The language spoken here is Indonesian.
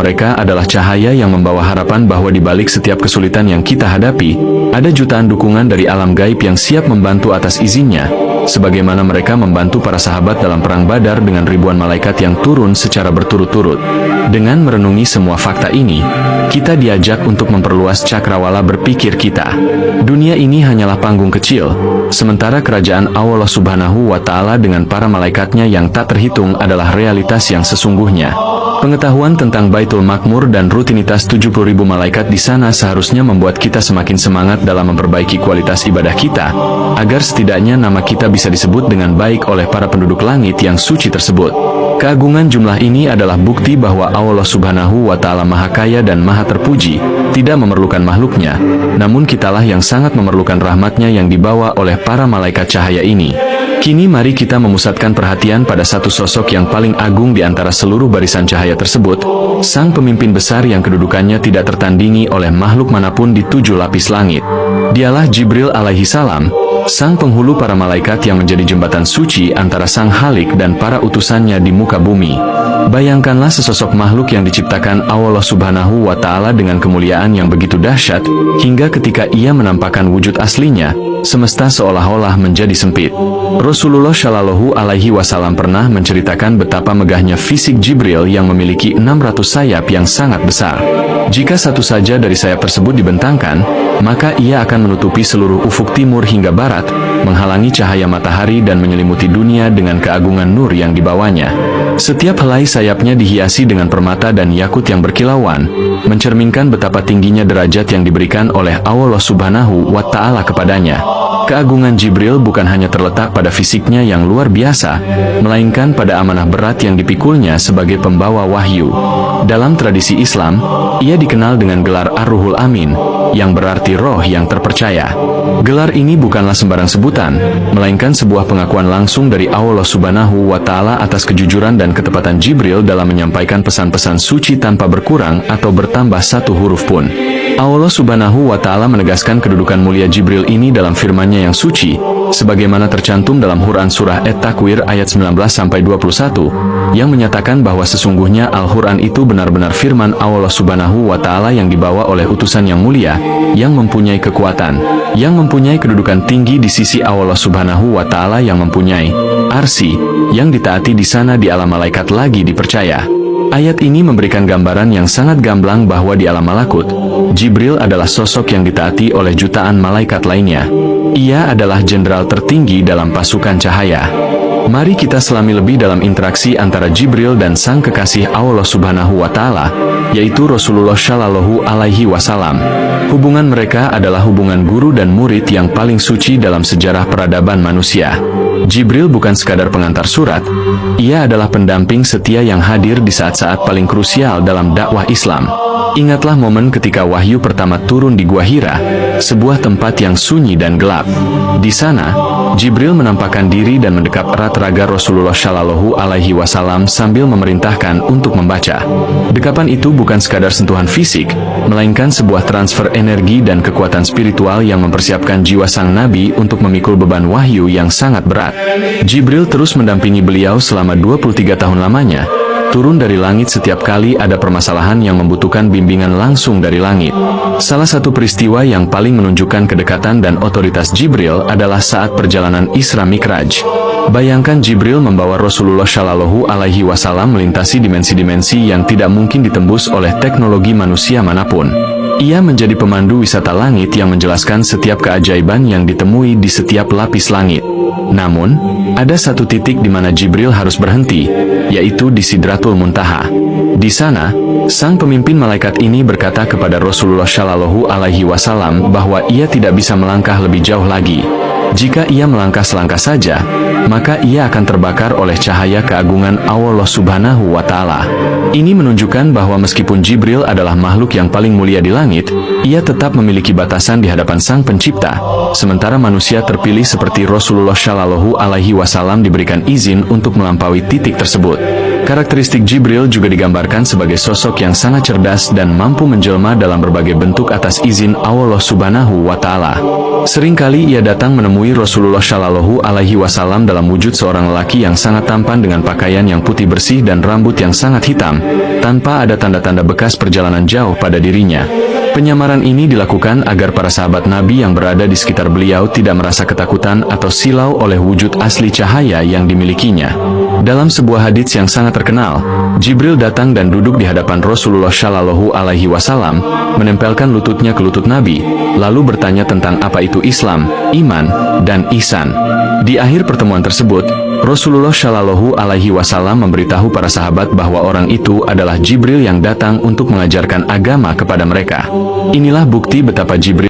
Mereka adalah cahaya yang membawa harapan bahwa di balik setiap kesulitan yang kita hadapi, ada jutaan dukungan dari alam gaib yang siap membantu atas izinnya, sebagaimana mereka membantu para sahabat dalam perang Badar dengan ribuan malaikat yang turun secara berturut-turut. Dengan merenungi semua fakta ini, kita diajak untuk memperluas cakrawala berpikir kita. Dunia ini hanyalah panggung kecil, sementara kerajaan Allah Subhanahu wa Ta'ala dengan para malaikatnya yang tak terhitung adalah realitas yang sesungguhnya. Pengetahuan tentang Baitul Makmur dan rutinitas 70.000 malaikat di sana seharusnya membuat kita semakin semangat dalam memperbaiki kualitas ibadah kita, agar setidaknya nama kita bisa disebut dengan baik oleh para penduduk langit yang suci tersebut. Keagungan jumlah ini adalah bukti bahwa Allah Subhanahu wa Ta'ala Maha Kaya dan Maha Terpuji, tidak memerlukan makhluknya, namun kitalah yang sangat memerlukan rahmatnya yang dibawa oleh para malaikat cahaya ini. Kini mari kita memusatkan perhatian pada satu sosok yang paling agung di antara seluruh barisan cahaya tersebut, sang pemimpin besar yang kedudukannya tidak tertandingi oleh makhluk manapun di 7 lapis langit. Dialah Jibril alaihi salam, sang penghulu para malaikat yang menjadi jembatan suci antara sang Khalik dan para utusannya di muka bumi. Bayangkanlah sesosok makhluk yang diciptakan Allah Subhanahu wa Ta'ala dengan kemuliaan yang begitu dahsyat, hingga ketika ia menampakkan wujud aslinya, semesta seolah-olah menjadi sempit. Rasulullah Shallallahu Alaihi Wasallam pernah menceritakan betapa megahnya fisik Jibril yang memiliki 600 sayap yang sangat besar. Jika satu saja dari sayap tersebut dibentangkan, maka ia akan menutupi seluruh ufuk timur hingga barat, menghalangi cahaya matahari dan menyelimuti dunia dengan keagungan nur yang dibawanya. Setiap helai sayapnya dihiasi dengan permata dan yakut yang berkilauan, mencerminkan betapa tingginya derajat yang diberikan oleh Allah Subhanahu wa Ta'ala kepadanya. Keagungan Jibril bukan hanya terletak pada fisiknya yang luar biasa, melainkan pada amanah berat yang dipikulnya sebagai pembawa wahyu. Dalam tradisi Islam, ia dikenal dengan gelar Ar-Ruhul Amin, yang berarti roh yang terpercaya. Gelar ini bukanlah sembarang sebutan, melainkan sebuah pengakuan langsung dari Allah Subhanahu wa Ta'ala atas kejujuran dan ketepatan Jibril dalam menyampaikan pesan-pesan suci tanpa berkurang atau bertambah satu huruf pun. Allah Subhanahu wa Ta'ala menegaskan kedudukan mulia Jibril ini dalam firman-Nya yang suci, sebagaimana tercantum dalam Quran Surah At-Takwir ayat 19-21, yang menyatakan bahwa sesungguhnya Al-Quran itu benar-benar firman Allah Subhanahu wa Ta'ala yang dibawa oleh utusan yang mulia, yang mempunyai kekuatan, yang mempunyai kedudukan tinggi di sisi Allah Subhanahu wa Ta'ala, yang mempunyai arsy, yang ditaati di sana di alam malaikat lagi dipercaya. Ayat ini memberikan gambaran yang sangat gamblang bahwa di alam malakut, Jibril adalah sosok yang ditaati oleh jutaan malaikat lainnya. Ia adalah jenderal tertinggi dalam pasukan cahaya. Mari kita selami lebih dalam interaksi antara Jibril dan sang kekasih Allah Subhanahu wa Ta'ala, yaitu Rasulullah Shallallahu Alaihi Wasallam. Hubungan mereka adalah hubungan guru dan murid yang paling suci dalam sejarah peradaban manusia. Jibril bukan sekadar pengantar surat, ia adalah pendamping setia yang hadir di saat-saat paling krusial dalam dakwah Islam. Ingatlah momen ketika wahyu pertama turun di Gua Hira, sebuah tempat yang sunyi dan gelap. Di sana, Jibril menampakkan diri dan mendekap erat raga Rasulullah Shallallahu Alaihi Wasallam sambil memerintahkan untuk membaca. Dekapan itu bukan sekadar sentuhan fisik, melainkan sebuah transfer energi dan kekuatan spiritual yang mempersiapkan jiwa sang Nabi untuk memikul beban wahyu yang sangat berat. Jibril terus mendampingi beliau selama 23 tahun lamanya, turun dari langit setiap kali ada permasalahan yang membutuhkan bimbingan langsung dari langit. Salah satu peristiwa yang paling menunjukkan kedekatan dan otoritas Jibril adalah saat perjalanan Isra Mi'raj. Bayangkan Jibril membawa Rasulullah Shallallahu Alaihi Wasallam melintasi dimensi-dimensi yang tidak mungkin ditembus oleh teknologi manusia manapun. Ia menjadi pemandu wisata langit yang menjelaskan setiap keajaiban yang ditemui di setiap lapis langit. Namun, ada satu titik di mana Jibril harus berhenti, yaitu di Sidratul Muntaha. Di sana, sang pemimpin malaikat ini berkata kepada Rasulullah Shallallahu Alaihi Wasallam bahwa ia tidak bisa melangkah lebih jauh lagi. Jika ia melangkah selangkah saja, maka ia akan terbakar oleh cahaya keagungan Allah Subhanahu wa Ta'ala. Ini menunjukkan bahwa meskipun Jibril adalah makhluk yang paling mulia di langit, ia tetap memiliki batasan di hadapan Sang Pencipta, sementara manusia terpilih seperti Rasulullah Shallallahu Alaihi Wasallam diberikan izin untuk melampaui titik tersebut. Karakteristik Jibril juga digambarkan sebagai sosok yang sangat cerdas dan mampu menjelma dalam berbagai bentuk atas izin Allah Subhanahu wa Ta'ala. Seringkali ia datang menemui Rasulullah Shallallahu Alaihi Wasallam dalam wujud seorang lelaki yang sangat tampan dengan pakaian yang putih bersih dan rambut yang sangat hitam, tanpa ada tanda-tanda bekas perjalanan jauh pada dirinya. Penyamaran ini dilakukan agar para sahabat Nabi yang berada di sekitar beliau tidak merasa ketakutan atau silau oleh wujud asli cahaya yang dimilikinya. Dalam sebuah hadits yang sangat terkenal, Jibril datang dan duduk di hadapan Rasulullah Shallallahu Alaihi Wasallam, menempelkan lututnya ke lutut Nabi, lalu bertanya tentang apa itu Islam, iman, dan ihsan. Di akhir pertemuan tersebut, Rasulullah Shallallahu Alaihi Wasallam memberitahu para sahabat bahwa orang itu adalah Jibril yang datang untuk mengajarkan agama kepada mereka. Inilah bukti betapa Jibril